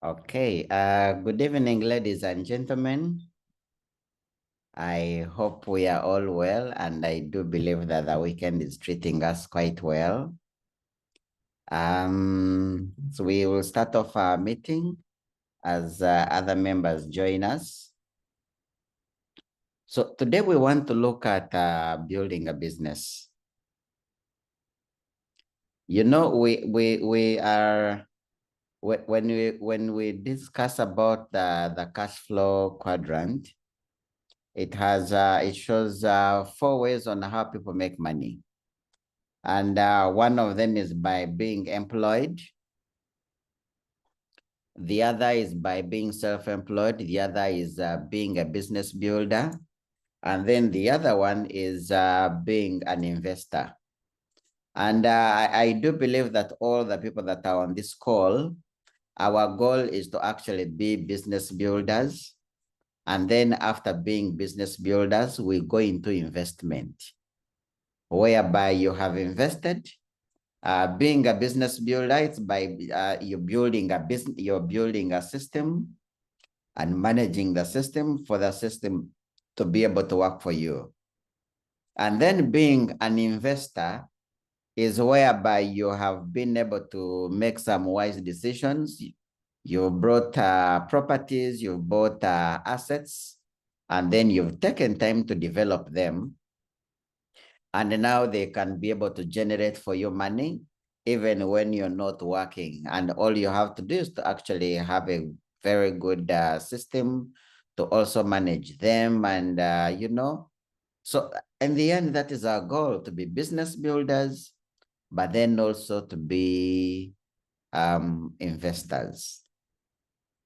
Okay, good evening, ladies and gentlemen. I hope we are all well, and I do believe that the weekend is treating us quite well. So we will start off our meeting as other members join us. So today we want to look at building a business. You know, we are when we discuss about the cash flow quadrant, it shows 4 ways on how people make money. And one of them is by being employed. The other is by being self-employed. The other is being a business builder. And then the other one is being an investor. And I do believe that all the people that are on this call, our goal is to actually be business builders. And then after being business builders, we go into investment, whereby you have invested. Being a business builder, it's by you're building a system and managing the system for the system to be able to work for you. And then being an investor is whereby you have been able to make some wise decisions. You brought properties, you bought assets, and then you've taken time to develop them. And now they can be able to generate for you money, even when you're not working. And all you have to do is to actually have a very good system to also manage them. And, so in the end, that is our goal, to be business builders, but then also to be investors.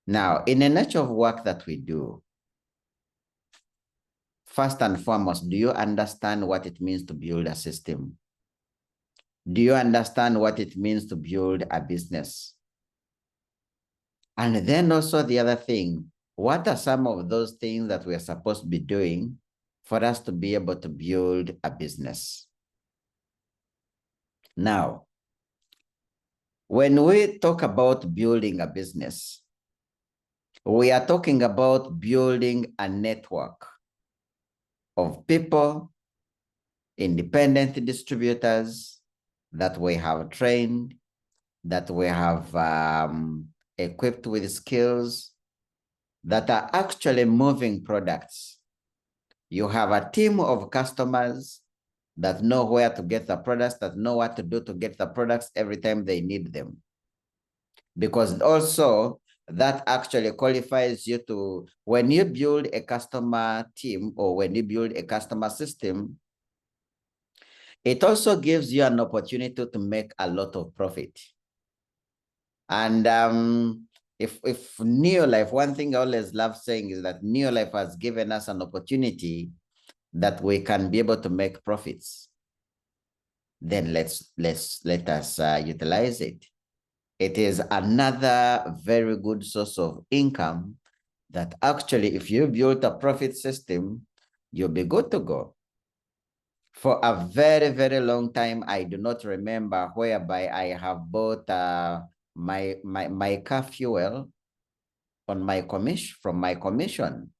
Now, in the nature of work that we do, first and foremost, do you understand what it means to build a system? Do you understand what it means to build a business? And then also the other thing, what are some of those things that we're supposed to be doing for us to be able to build a business? Now, when we talk about building a business, we are talking about building a network of people, independent distributors that we have trained, that we have equipped with skills, that are actually moving products. You have a team of customers that know where to get the products, that know what to do to get the products every time they need them. Because also that actually qualifies you to, when you build a customer team or when you build a customer system, it also gives you an opportunity to make a lot of profit. And if Neolife, one thing I always love saying is that Neolife has given us an opportunity that we can be able to make profits. Then let us utilize it. It is another very good source of income that actually, if you build a profit system, you'll be good to go. For a very, very long time, I do not remember whereby I have bought my car fuel on my commission, from my commission.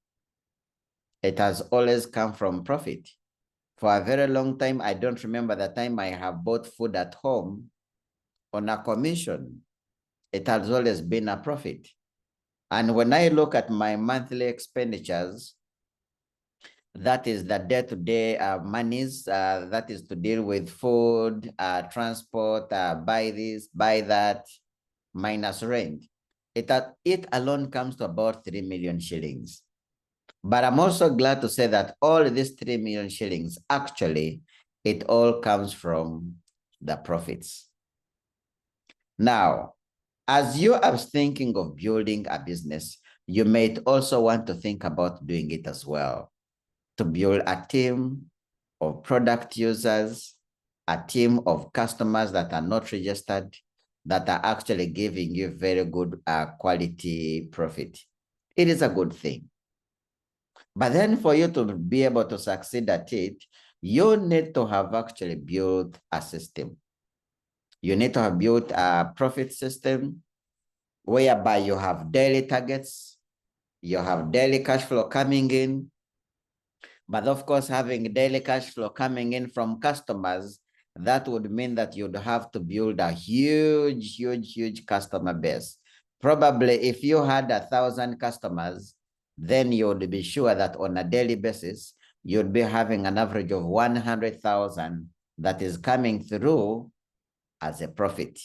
It has always come from profit. For a very long time, I don't remember the time I have bought food at home on a commission. It has always been a profit. And when I look at my monthly expenditures, that is the day-to-day monies, that is to deal with food, transport, buy this, buy that, minus rent. It alone comes to about 3 million shillings. But I'm also glad to say that all these 3 million shillings, actually, it all comes from the profits. Now, as you are thinking of building a business, you may also want to think about doing it as well, to build a team of product users, a team of customers that are not registered, that are actually giving you very good quality profit. It is a good thing. But then for you to be able to succeed at it, you need to have actually built a system. You need to have built a profit system. whereby you have daily targets, you have daily cash flow coming in. But of course, having daily cash flow coming in from customers, that would mean that you'd have to build a huge customer base. Probably if you had 1,000 customers, then you would be sure that on a daily basis, you'd be having an average of 100,000 that is coming through as a profit.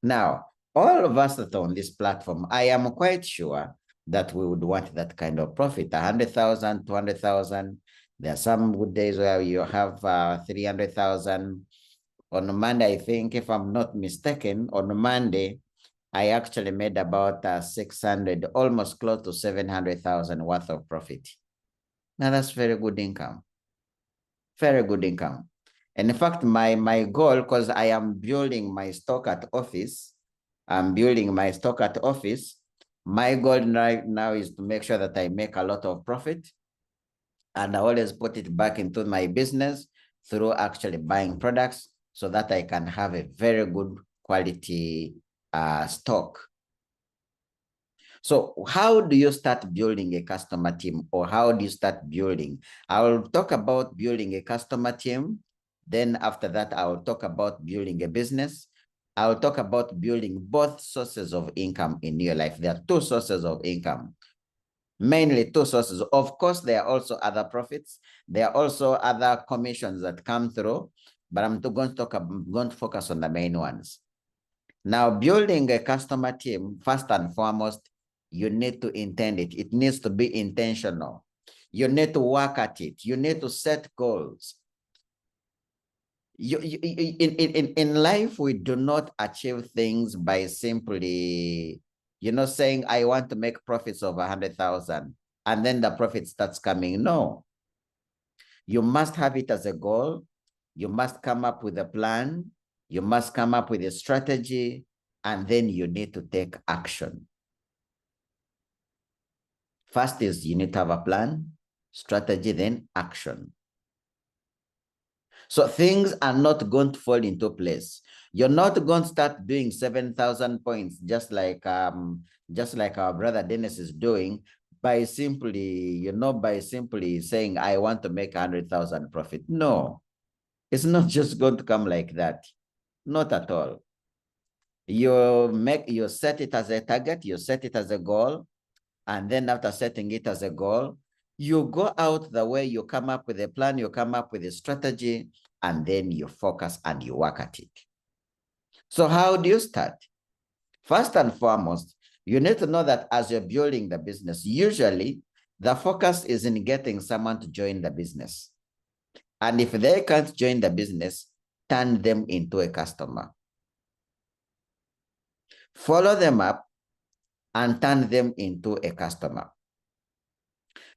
Now, all of us that are on this platform, I am quite sure that we would want that kind of profit, 100,000, 200,000. There are some good days where you have 300,000. On Monday, I think, if I'm not mistaken, on Monday, I actually made about 600, almost close to 700,000 worth of profit. Now that's very good income. Very good income. And in fact, my goal, because I am building my stock at office, I'm building my stock at office. My goal right now is to make sure that I make a lot of profit, and I always put it back into my business through actually buying products so that I can have a very good quality stock. So how do you start building a customer team, or how do you start building? I will talk about building a customer team. Then after that, I will talk about building a business. I will talk about building both sources of income in your life. There are two sources of income, mainly two sources. Of course, there are also other profits. There are also other commissions that come through, but I'm going to focus on the main ones. Now, building a customer team, first and foremost, you need to intend it. It needs to be intentional. You need to work at it. You need to set goals. In life, we do not achieve things by simply, saying, I want to make profits of 100,000, and then the profit starts coming. No. You must have it as a goal. You must come up with a plan. You must come up with a strategy, and then you need to take action. First is you need to have a plan, strategy, then action. So things are not going to fall into place. You're not going to start doing 7,000 points just like our brother Dennis is doing by simply, by simply saying, I want to make 100,000 profit. No, it's not just going to come like that. Not at all. You set it as a target, you set it as a goal, and then after setting it as a goal, you go out the way, you come up with a plan, you come up with a strategy, and then you focus and you work at it. So how do you start? First and foremost, you need to know that as you're building the business, usually the focus is in getting someone to join the business. And if they can't join the business, turn them into a customer. Follow them up and turn them into a customer.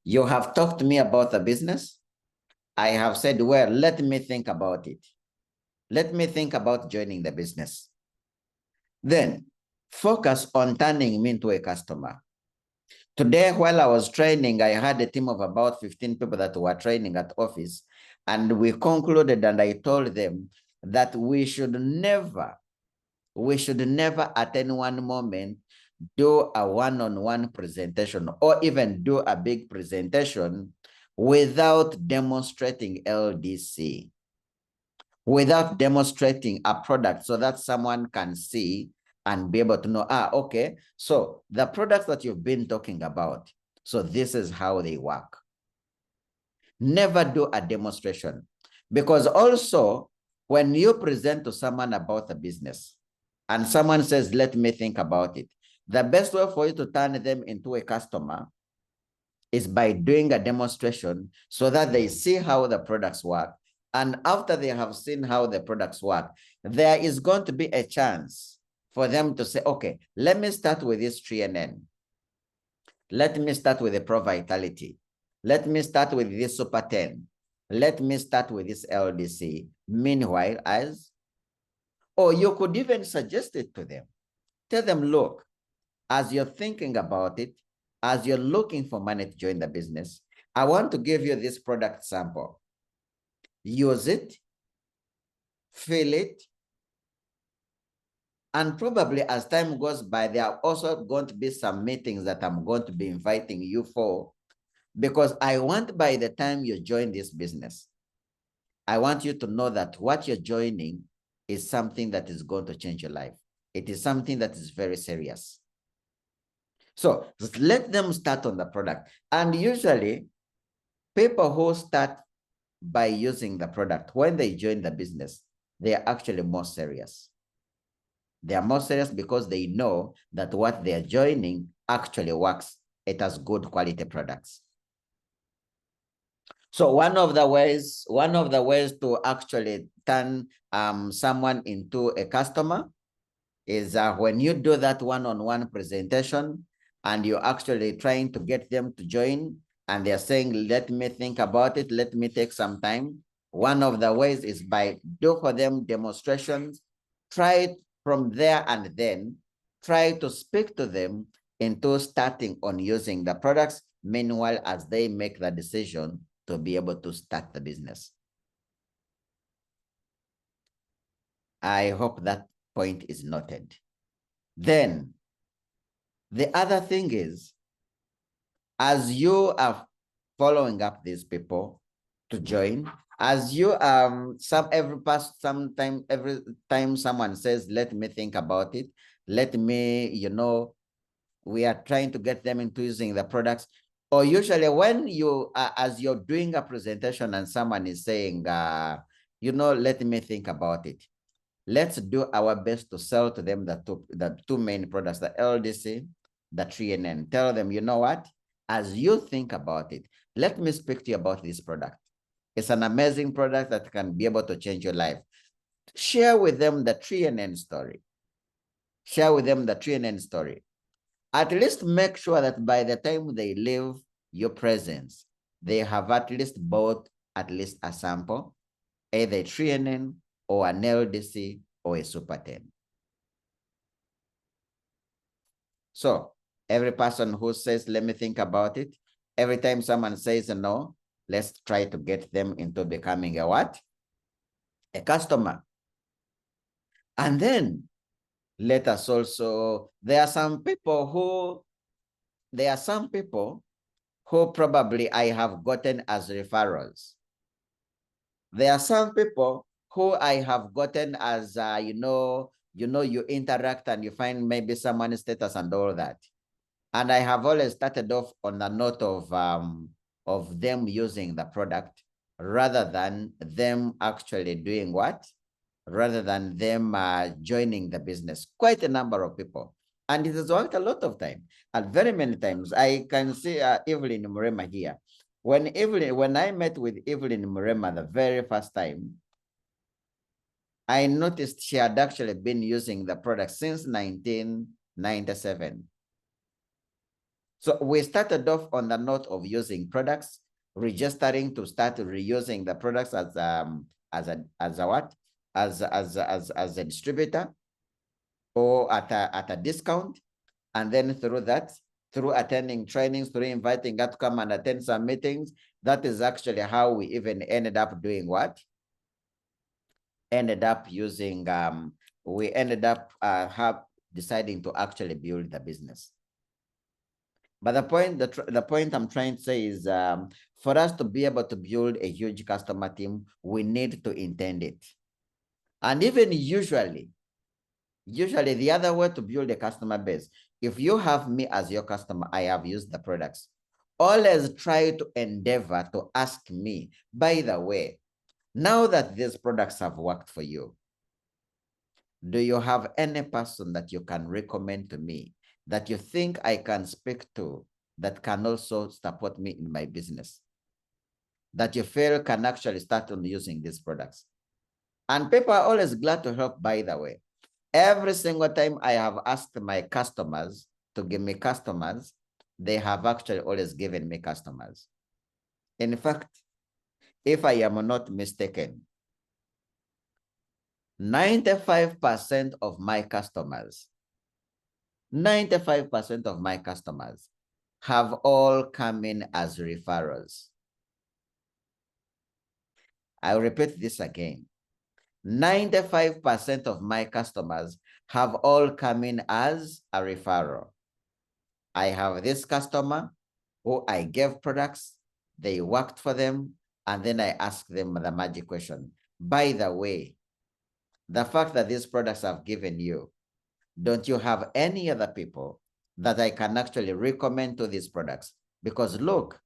You have talked to me about the business. I have said, well, let me think about it. Let me think about joining the business. Then focus on turning me into a customer. Today, while I was training, I had a team of about 15 people that were training at office, and we concluded, and I told them that we should never at any one moment do a one-on-one presentation or even do a big presentation without demonstrating LDC, without demonstrating a product so that someone can see and be able to know, okay, so the products that you've been talking about, so this is how they work. Never do a demonstration, because also when you present to someone about a business and someone says, let me think about it, the best way for you to turn them into a customer is by doing a demonstration so that they see how the products work. And after they have seen how the products work, there is going to be a chance for them to say, okay, let me start with this 3NN. Let me start with the Pro Vitality. Let me start with this Super 10. Let me start with this LDC. Meanwhile, or you could even suggest it to them. Tell them, look, as you're thinking about it, as you're looking for money to join the business, I want to give you this product sample. Use it, feel it, And probably as time goes by, there are also going to be some meetings that I'm going to be inviting you for, because I want by the time you join this business, I want you to know that what you're joining is something that is going to change your life. It is something that is very serious. So let them start on the product. And usually people who start by using the product, when they join the business, they are actually more serious. They are more serious because they know that what they are joining actually works. It has good quality products. So one of the ways to actually turn someone into a customer is when you do that one-on-one presentation and you're actually trying to get them to join and they're saying, let me think about it, let me take some time. One of the ways is by do for them demonstrations, try it from there, and then try to speak to them into starting on using the products, meanwhile as they make the decision to be able to start the business. I hope that point is noted. Then the other thing is, as you are following up these people to join, as you every time someone says, let me think about it, let me, we are trying to get them into using the products. Or usually when you as you're doing a presentation and someone is saying, let me think about it, let's do our best to sell to them the two main products, the LDC, the 3NN. Tell them, you know what? As you think about it, let me speak to you about this product. It's an amazing product that can be able to change your life. Share with them the 3NN story. Share with them the 3NN story. At least make sure that by the time they leave your presence, they have at least bought at least a sample, either a 3NN or an LDC or a Super 10. So every person who says, let me think about it, every time someone says no, let's try to get them into becoming a what? A customer. And then let us also, there are some people who probably I have gotten as referrals. There are some people who I have gotten as, you interact and you find maybe someone's status and all that. And I have always started off on the note of them using the product rather than them actually doing what? Rather than them joining the business. Quite a number of people. And it has worked a lot of time. And very many times. I can see Evelyn Murema here. When I met with Evelyn Murema the very first time, I noticed she had actually been using the product since 1997. So we started off on the note of using products, registering to start reusing the products as a distributor or at a discount. And then through that, through attending trainings, through inviting her to come and attend some meetings, that is actually how we even ended up doing what? Ended up using, we ended up deciding to actually build the business. But the point I'm trying to say is for us to be able to build a huge customer team, we need to intend it. And even usually the other way to build a customer base, if you have me as your customer, I have used the products. Always try to endeavor to ask me, by the way, now that these products have worked for you, do you have any person that you can recommend to me that you think I can speak to that can also support me in my business, that you feel can actually start on using these products? And people are always glad to help, by the way. Every single time I have asked my customers to give me customers, they have actually always given me customers. In fact, if I am not mistaken, 95% of my customers, 95% of my customers have all come in as referrals. I'll repeat this again. 95% of my customers have all come in as a referral. I have this customer who I gave products, they worked for them, and then I asked them the magic question. By the way, the fact that these products I've given you, don't you have any other people that I can actually recommend to these products? Because look,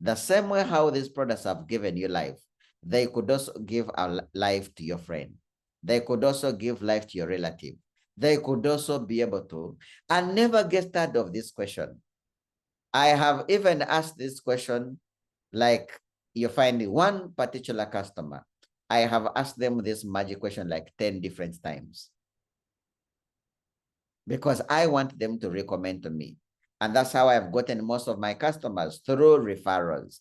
the same way how these products have given you life, they could also give a life to your friend. They could also give life to your relative. They could also be able to, and never get tired of this question. I have even asked this question, like you find one particular customer, I have asked them this magic question like 10 different times because I want them to recommend to me. And that's how I've gotten most of my customers, through referrals.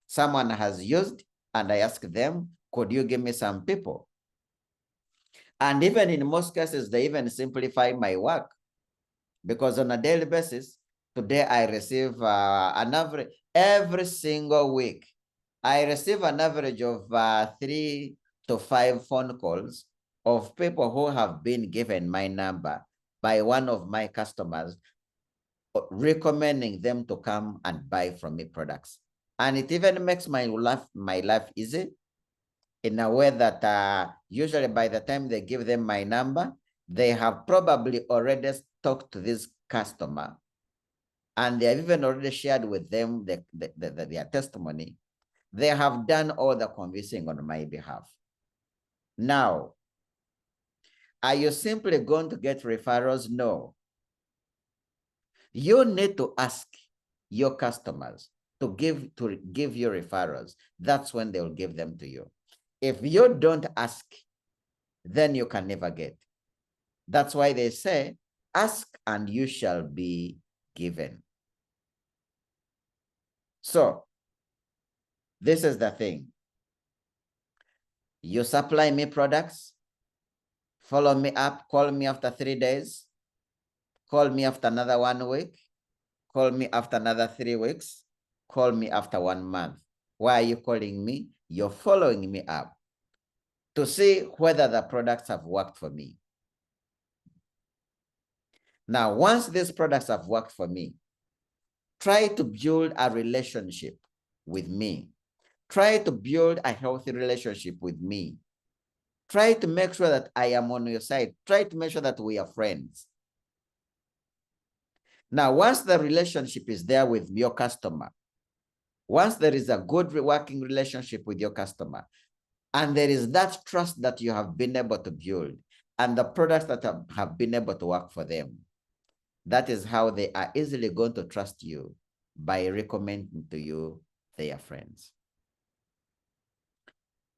Someone has used and I ask them, could you give me some people? And even in most cases, they even simplify my work, because on a daily basis, today I receive an average, every single week, I receive an average of 3 to 5 phone calls of people who have been given my number by one of my customers, recommending them to come and buy from me products. And it even makes my life easy, in a way that usually by the time they give them my number, they have probably already talked to this customer and they have even already shared with them their testimony. They have done all the convincing on my behalf. Now, are you simply going to get referrals? No. You need to ask your customers to give you referrals. That's when they'll give them to you. If you don't ask, then you can never get. That's why they say, ask and you shall be given. So this is the thing. You supply me products, follow me up, call me after 3 days, call me after another 1 week, call me after another 3 weeks, call me after 1 month. Why are you calling me? You're following me up to see whether the products have worked for me. Now, once these products have worked for me, try to build a relationship with me. Try to build a healthy relationship with me. Try to make sure that I am on your side. Try to make sure that we are friends. Now, once the relationship is there with your customer, once there is a good working relationship with your customer, and there is that trust that you have been able to build, and the products that have been able to work for them, that is how they are easily going to trust you, by recommending to you their friends.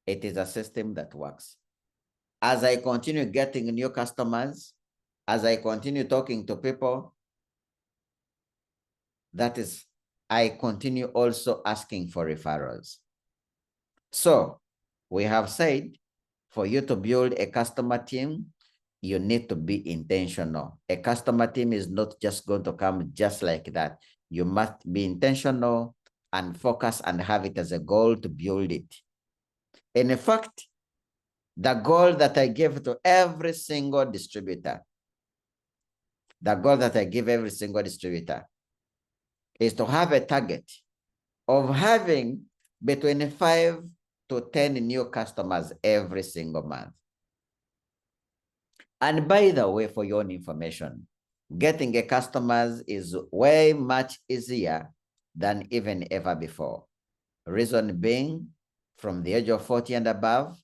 It is a system that works. As I continue getting new customers, as I continue talking to people, that is, I continue also asking for referrals. So we have said, for you to build a customer team, you need to be intentional. A customer team is not just going to come just like that. You must be intentional and focus and have it as a goal to build it. And in fact, the goal that I give to every single distributor, the goal that I give every single distributor is to have a target of having between 5 to 10 new customers every single month. And by the way, for your own information, getting a customers is way much easier than even ever before. Reason being, from the age of 40 and above,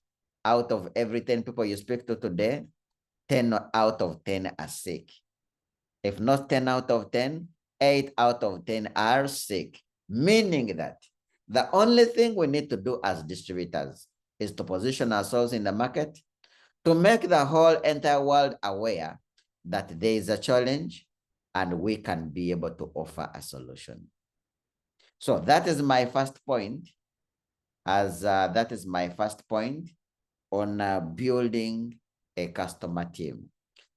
out of every 10 people you speak to today, 10 out of 10 are sick. If not 10 out of 10, 8 out of 10 are sick, meaning that the only thing we need to do as distributors is to position ourselves in the market, to make the whole entire world aware that there is a challenge and we can be able to offer a solution. So that is my first point, that is my first point on building a customer team.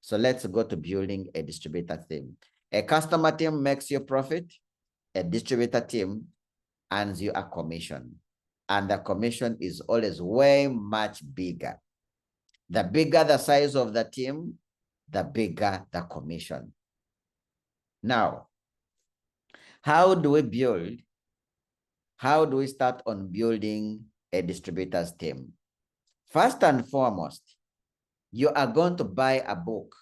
So let's go to building a distributor team. A customer team makes you profit. A distributor team earns you a commission. And the commission is always way much bigger. The bigger the size of the team, the bigger the commission. Now, how do we build? How do we start on building a distributor's team? First and foremost, you are going to buy a book.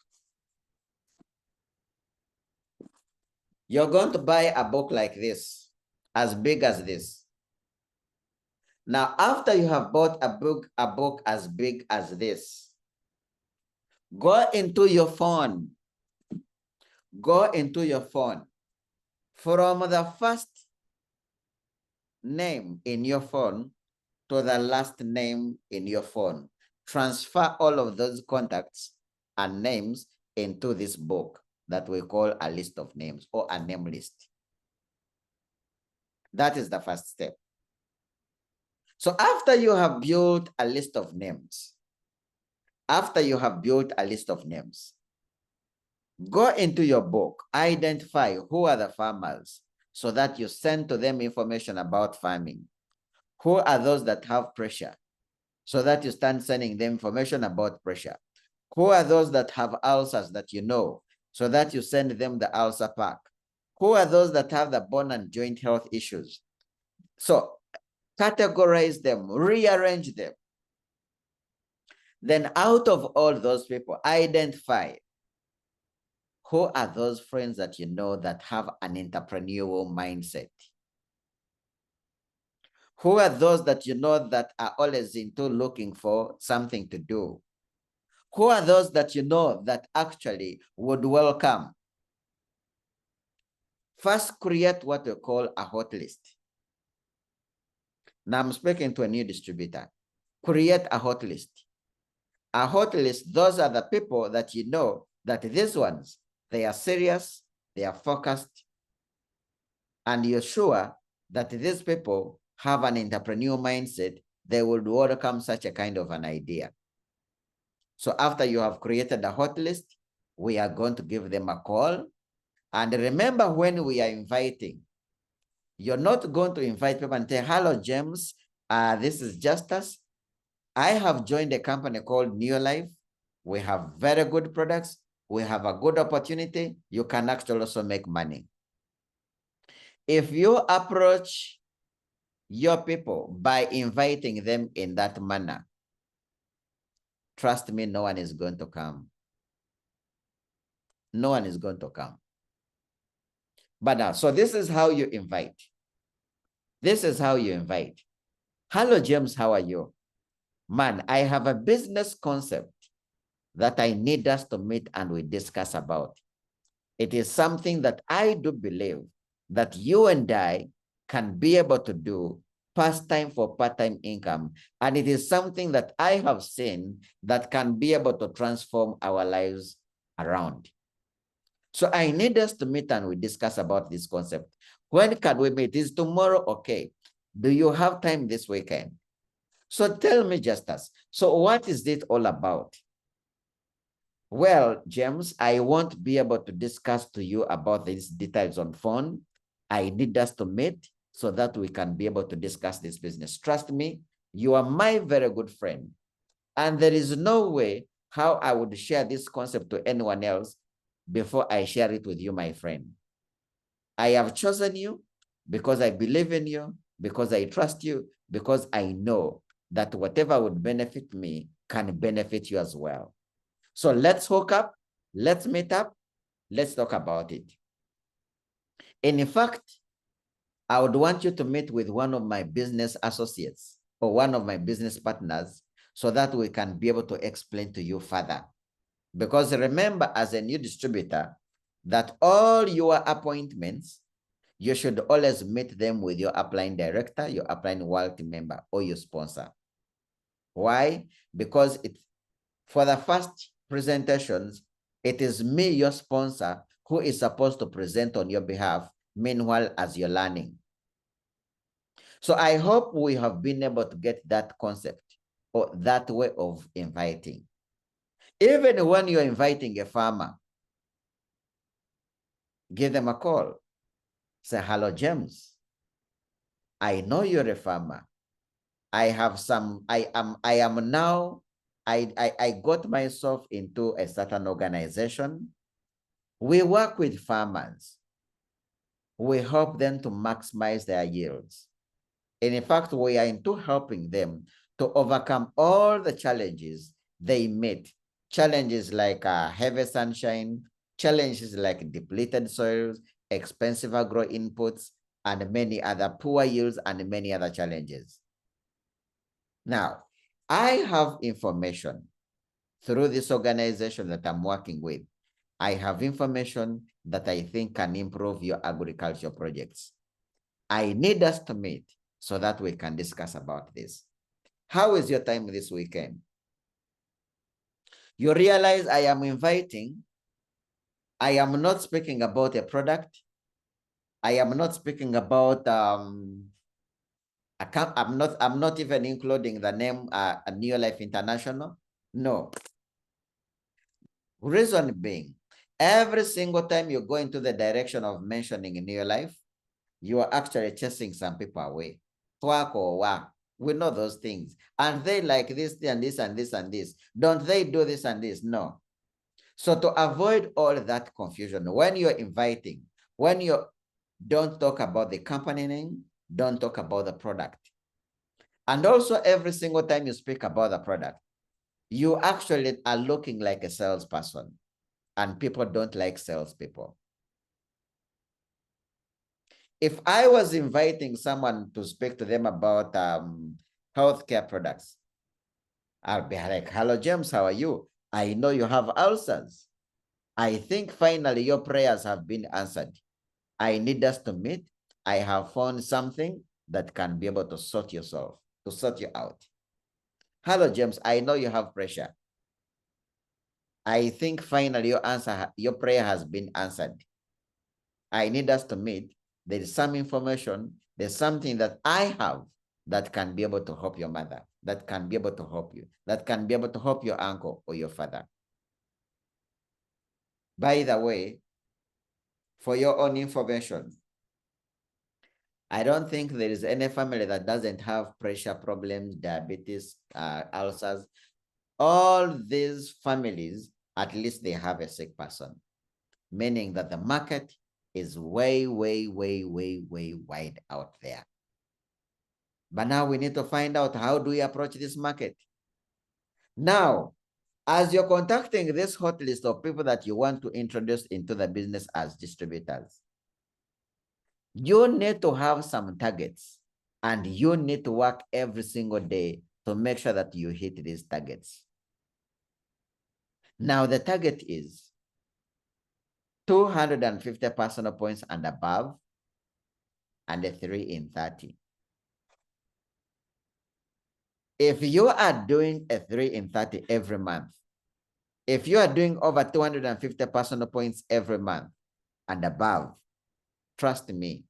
You're going to buy a book like this, as big as this. Now, after you have bought a book as big as this, go into your phone. Go into your phone. From the first name in your phone to the last name in your phone, transfer all of those contacts and names into this book that we call a list of names or a name list. That is the first step. So after you have built a list of names, go into your book, identify who are the farmers so that you send to them information about farming. Who are those that have pressure so that you start sending them information about pressure. Who are those that have ulcers that you know so that you send them the ulcer pack. Who are those that have the bone and joint health issues? So categorize them, rearrange them. Then out of all those people, identify who are those friends that you know that have an entrepreneurial mindset. Who are those that you know that are always into looking for something to do? Who are those that you know that actually would welcome? First, create what we call a hot list. Now I'm speaking to a new distributor. Create a hot list. A hot list, those are the people that you know that these ones, they are serious, they are focused, and you're sure that these people have an entrepreneurial mindset, they will welcome such a kind of an idea. So after you have created a hot list, we are going to give them a call. And remember, when we are inviting, you're not going to invite people and say, hello, James, this is Justus. I have joined a company called New Life. We have very good products. We have a good opportunity. You can actually also make money. If you approach your people by inviting them in that manner, trust me, no one is going to come. No one is going to come. But now, so this is how you invite. This is how you invite. Hello, James, how are you? Man, I have a business concept that I need us to meet and we discuss about. It is something that I do believe that you and I can be able to do pastime for part-time income. And it is something that I have seen that can be able to transform our lives around. So I need us to meet and we discuss about this concept. When can we meet? Is tomorrow okay? Do you have time this weekend? So tell me, Justus, so what is it all about? Well, James, I won't be able to discuss to you about these details on phone. I need us to meet so that we can be able to discuss this business. Trust me, you are my very good friend. And there is no way how I would share this concept to anyone else before I share it with you, my friend. I have chosen you because I believe in you, because I trust you, because I know that whatever would benefit me can benefit you as well. So let's hook up, let's meet up, let's talk about it. In fact, I would want you to meet with one of my business associates or one of my business partners so that we can be able to explain to you further. Because remember, as a new distributor, that all your appointments, you should always meet them with your upline director, your upline world team member, or your sponsor. Why? Because for the first presentations, it is me, your sponsor, who is supposed to present on your behalf, meanwhile, as you're learning. So I hope we have been able to get that concept or that way of inviting. Even when you're inviting a farmer, give them a call. Say, hello, James. I know you're a farmer. I am now I got myself into a certain organization. We work with farmers. We help them to maximize their yields. And in fact, we are into helping them to overcome all the challenges they meet. Challenges like heavy sunshine, challenges like depleted soils, expensive agro inputs, and many other poor yields and many other challenges. Now, I have information through this organization that I'm working with. I have information that I think can improve your agricultural projects. I need us to meet so that we can discuss about this. How is your time this weekend? You realize I am not speaking about a product. I am not speaking about I'm not even including the name New Life International. No. Reason being, every single time you go into the direction of mentioning New Life, you are actually chasing some people away. Twak or whack. We know those things. And they like this and this and this and this. Don't they do this and this? No. So to avoid all that confusion, when you're inviting, when you don't talk about the company name, don't talk about the product. And also every single time you speak about the product, you actually are looking like a salesperson, and people don't like salespeople. If I was inviting someone to speak to them about healthcare products, I'll be like, hello, James, how are you? I know you have ulcers. I think finally your prayers have been answered. I need us to meet. I have found something that can be able to sort you out. Hello, James, I know you have pressure. I think finally your prayer has been answered. I need us to meet. There is some information, there's something that I have that can be able to help your mother, that can be able to help you, that can be able to help your uncle or your father. By the way, for your own information, I don't think there is any family that doesn't have pressure problems, diabetes, ulcers. All these families, at least they have a sick person, meaning that the market is way, way, way, way, way wide out there. But now we need to find out, how do we approach this market? Now, as you're contacting this hot list of people that you want to introduce into the business as distributors, you need to have some targets, and you need to work every single day to make sure that you hit these targets. Now, the target is 250 personal points and above, and a 3 in 30. If you are doing a 3 in 30 every month, if you are doing over 250 personal points every month and above, trust me,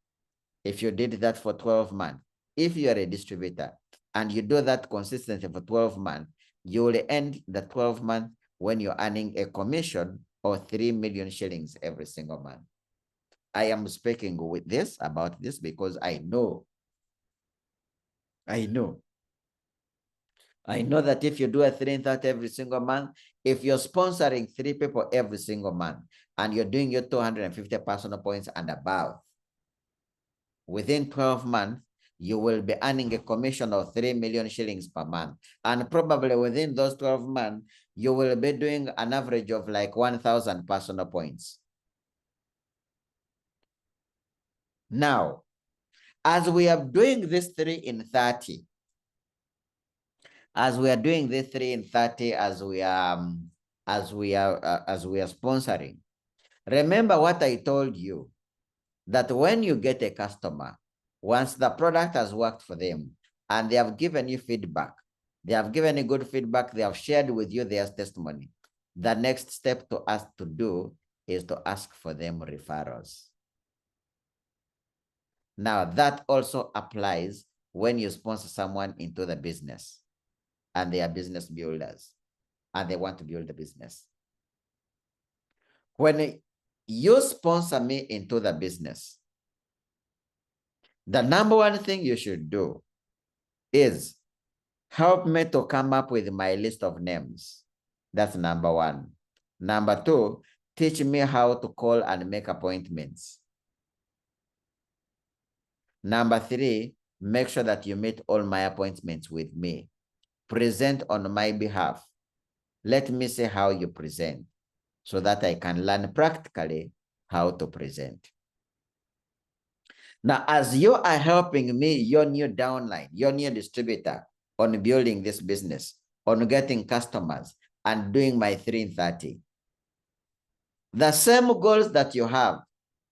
if you did that for 12 months, if you are a distributor and you do that consistently for 12 months, you will end the 12 months when you're earning a commission of 3 million shillings every single month. I am speaking with this about this because I know that if you do a 3 in 30 every single month, if you're sponsoring 3 people every single month and you're doing your 250 personal points and above, within 12 months, you will be earning a commission of 3 million shillings per month. And probably within those 12 months, you will be doing an average of like 1,000 personal points. Now, as we are doing this 3 in 30, as we are sponsoring, remember what I told you, that when you get a customer, once the product has worked for them and they have given you feedback, they have given you good feedback, they have shared with you their testimony, the next step to us to do is to ask for them referrals. Now, that also applies when you sponsor someone into the business and they are business builders and they want to build a business. When you sponsor me into the business, the number one thing you should do is Help me to come up with my list of names. That's number one. Number two, teach me how to call and make appointments. Number three, make sure that you meet all my appointments with me. Present on my behalf. Let me see how you present so that I can learn practically how to present. Now, as you are helping me, your new downline, your new distributor, on building this business, on getting customers, and doing my 330, the same goals that you have,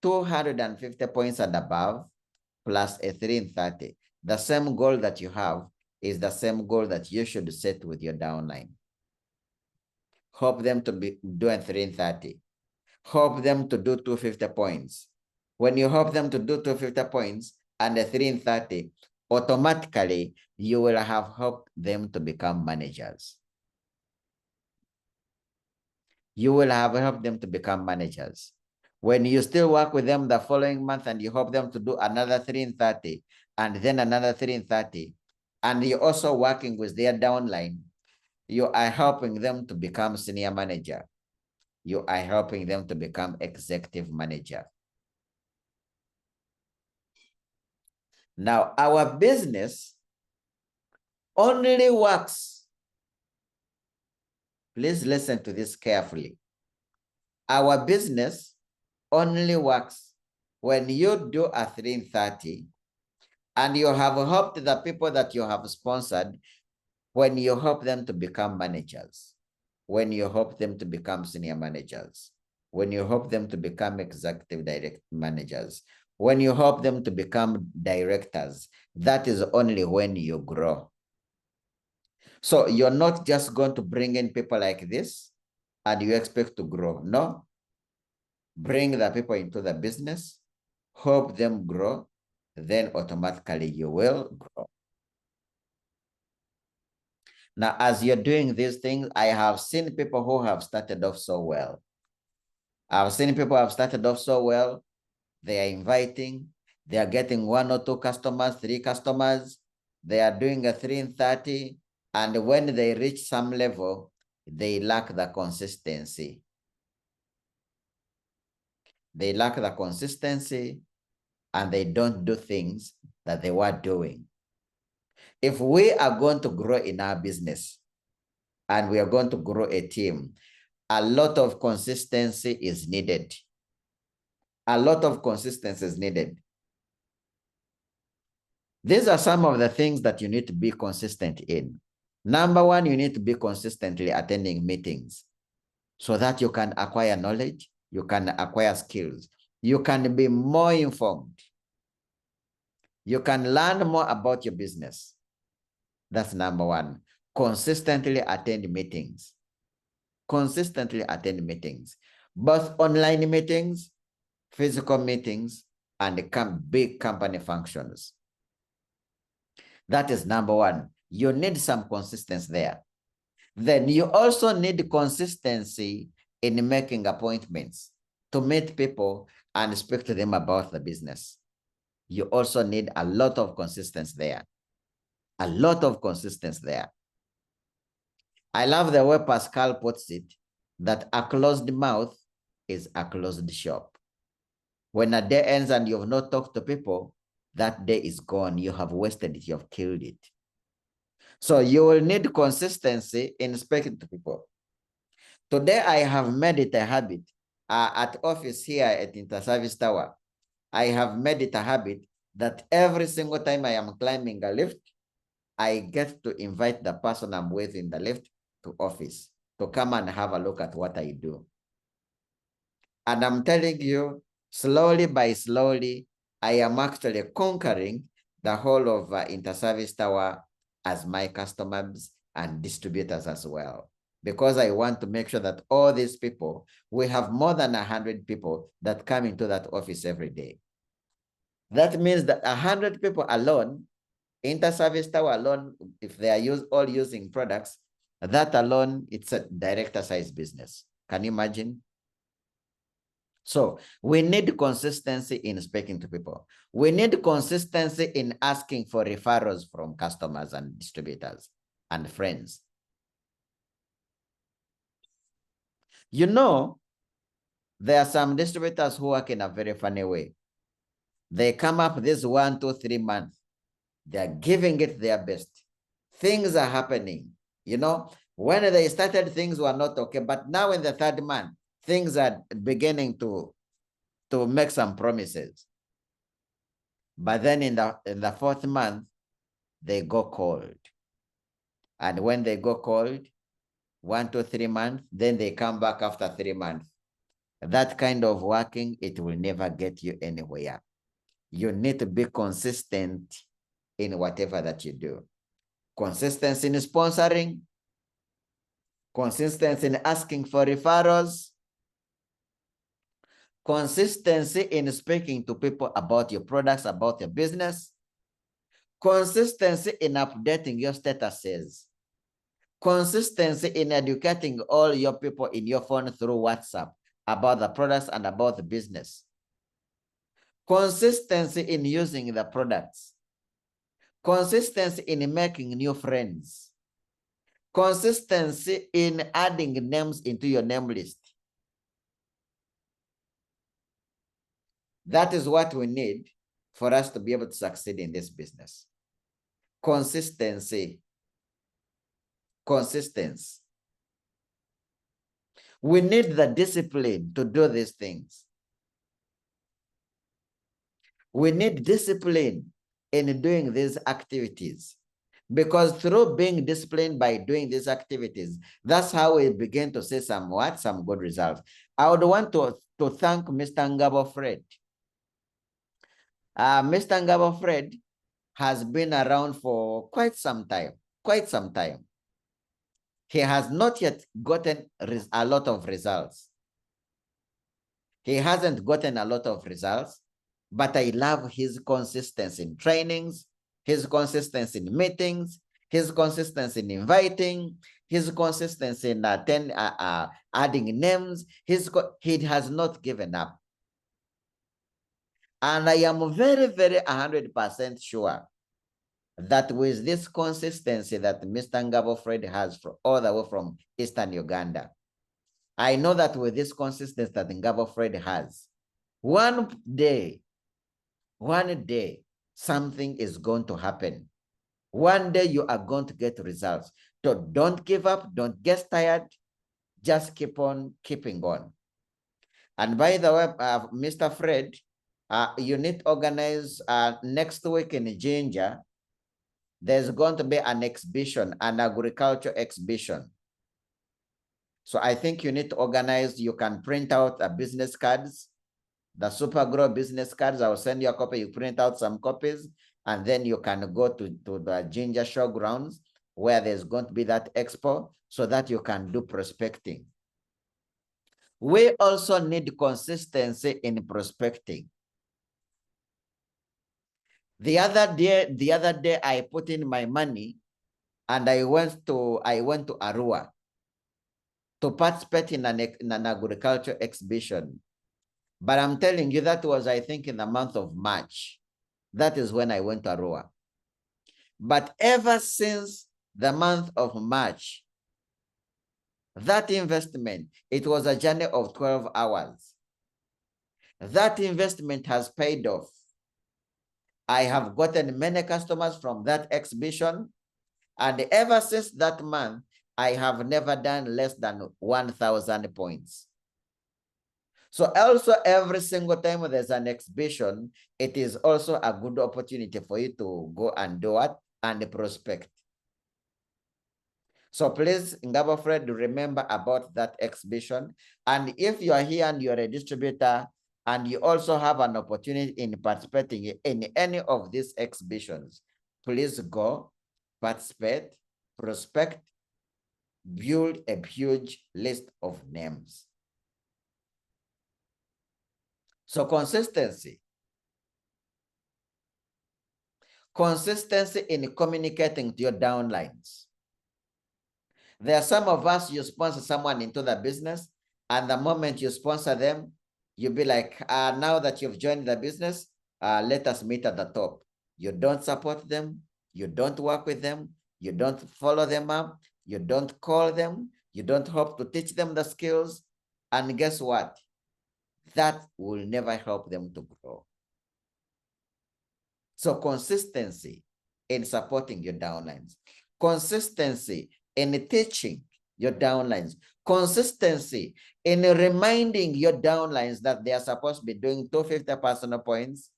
250 points and above, plus a 330, the same goal that you have is the same goal that you should set with your downline. Hope them to be doing 330. Hope them to do 250 points. When you hope them to do 250 points and a 330, automatically you will have helped them to become managers. You will have helped them to become managers. When you still work with them the following month and you hope them to do another 330 and then another 330, and you're also working with their downline, you are helping them to become senior manager. You are helping them to become executive manager. Now, our business only works. Please listen to this carefully. Our business only works when you do a 330 and you have helped the people that you have sponsored, when you help them to become managers, when you help them to become senior managers, when you help them to become executive direct managers, when you help them to become directors, that is only when you grow. So you're not just going to bring in people like this and you expect to grow. No. Bring the people into the business, help them grow, then automatically you will grow. Now, as you're doing these things, I have seen people who have started off so well. I've seen people have started off so well. They are inviting, they are getting 1 or 2 customers, 3 customers. They are doing a 330. And when they reach some level, they lack the consistency. They lack the consistency and they don't do things that they were doing. If we are going to grow in our business and we are going to grow a team, a lot of consistency is needed. A lot of consistency is needed. These are some of the things that you need to be consistent in. Number one, you need to be consistently attending meetings so that you can acquire knowledge, you can acquire skills, you can be more informed. You can learn more about your business. That's number one. Consistently attend meetings. Consistently attend meetings. Both online meetings, physical meetings, and big company functions. That is number one. You need some consistency there. Then you also need consistency in making appointments to meet people and speak to them about the business. You also need a lot of consistency there. A lot of consistency there. I love the way Pascal puts it, that a closed mouth is a closed shop. When a day ends and you've not talked to people, that day is gone. You have wasted it. You have killed it. So you will need consistency in speaking to people. Today, I have made it a habit at office here at Interservice Tower. I have made it a habit that every single time I am climbing a lift, I get to invite the person I'm with in the lift to office to come and have a look at what I do. And I'm telling you, slowly by slowly, I am actually conquering the whole of Interservice Tower as my customers and distributors as well. Because I want to make sure that all these people, we have more than 100 people that come into that office every day. That means that 100 people alone, Interservice Tower alone, if they are all using products, that alone, it's a director size business. Can you imagine? So we need consistency in speaking to people. We need consistency in asking for referrals from customers and distributors. and friends. You know, there are some distributors who work in a very funny way. They come up this 1, 2, 3 months. They're giving it their best. Things are happening. You know, when they started, things were not okay. But now in the 3rd month, things are beginning to make some promises. But then in the 4th month, they go cold. And when they go cold, 1 to 3 months, then they come back after 3 months. That kind of working, it will never get you anywhere. You need to be consistent in whatever that you do. Consistency in sponsoring, consistency in asking for referrals, consistency in speaking to people about your products, about your business, consistency in updating your statuses, consistency in educating all your people in your phone through WhatsApp about the products and about the business, consistency in using the products, consistency in making new friends, consistency in adding names into your name list. That is what we need for us to be able to succeed in this business. Consistency. Consistency. We need the discipline to do these things. We need discipline in doing these activities, because through being disciplined by doing these activities, that's how we begin to see some good results. I would want to thank Mr. Ngabo Fred. Mr. Ngabo Fred has been around for quite some time. He has not yet gotten a lot of results. He hasn't gotten a lot of results, but I love his consistency in trainings, his consistency in meetings, his consistency in inviting, his consistency in adding names. He has not given up. And I am very, very 100% sure that with this consistency that Mr. Ngabo Fred has all the way from Eastern Uganda, I know that with this consistency that Ngabo Fred has, one day, something is going to happen. One day you are going to get results. So don't give up, don't get tired, just keep on keeping on. And by the way, Mr. Fred, you need to organize next week in Ginger. There's going to be an exhibition, an agriculture exhibition. So I think you need to organize, you can print out business cards, the Super Grow business cards. I'll send you a copy, you print out some copies, and then you can go to the Ginger Showgrounds where there's going to be that expo so that you can do prospecting. We also need consistency in prospecting. The other day I put in my money and I went to Arua to participate in an agriculture exhibition. But I'm telling you, that was, I think, in the month of March. That is when I went to Arua. But ever since the month of March, that investment, it was a journey of 12 hours. That investment has paid off. I have gotten many customers from that exhibition. And ever since that month, I have never done less than 1,000 points. So also every single time there's an exhibition, it is also a good opportunity for you to go and do it and prospect. So please, Ngabo Fred, remember about that exhibition. And if you are here and you're a distributor and you also have an opportunity in participating in any of these exhibitions, please go, participate, prospect, build a huge list of names. So consistency. Consistency in communicating to your downlines. There are some of us, you sponsor someone into the business, and the moment you sponsor them, you'll be like, now that you've joined the business, let us meet at the top. You don't support them, you don't work with them, You don't follow them up. You don't call them. You don't hope to teach them the skills. And guess what? That will never help them to grow. So consistency in supporting your downlines, consistency in teaching your downlines, consistency in reminding your downlines that they are supposed to be doing 250 personal points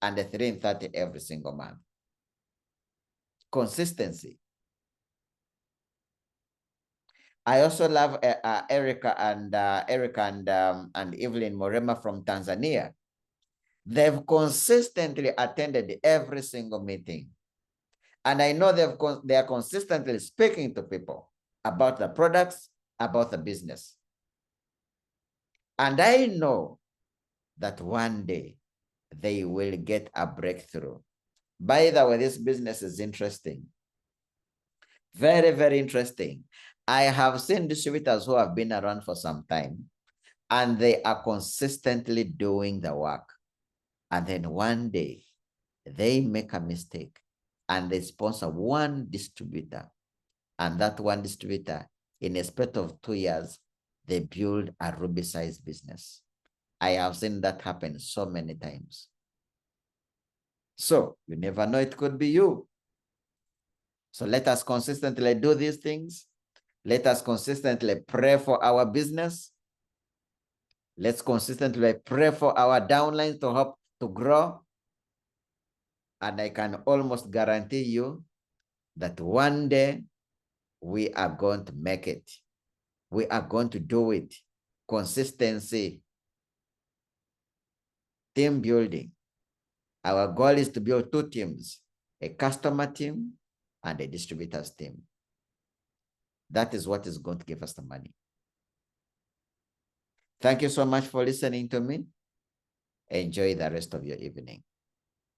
and 330 every single month. Consistency. I also love Erica and Evelyn Morema from Tanzania. They've consistently attended every single meeting. And I know they are consistently speaking to people about the products, about the business. And I know that one day they will get a breakthrough. By the way, this business is interesting. Very, very interesting. I have seen distributors who have been around for some time, and they are consistently doing the work. And then one day, they make a mistake, and they sponsor one distributor. And that one distributor, in a space of 2 years, they build a Ruby-sized business. I have seen that happen so many times. So you never know, it could be you. So let us consistently do these things. Let us consistently pray for our business. Let's consistently pray for our downlines to help to grow. And I can almost guarantee you that one day we are going to make it. We are going to do it. Consistency. Team building. Our goal is to build 2 teams, a customer team and a distributors team. That is what is going to give us the money. Thank you so much for listening to me. Enjoy the rest of your evening.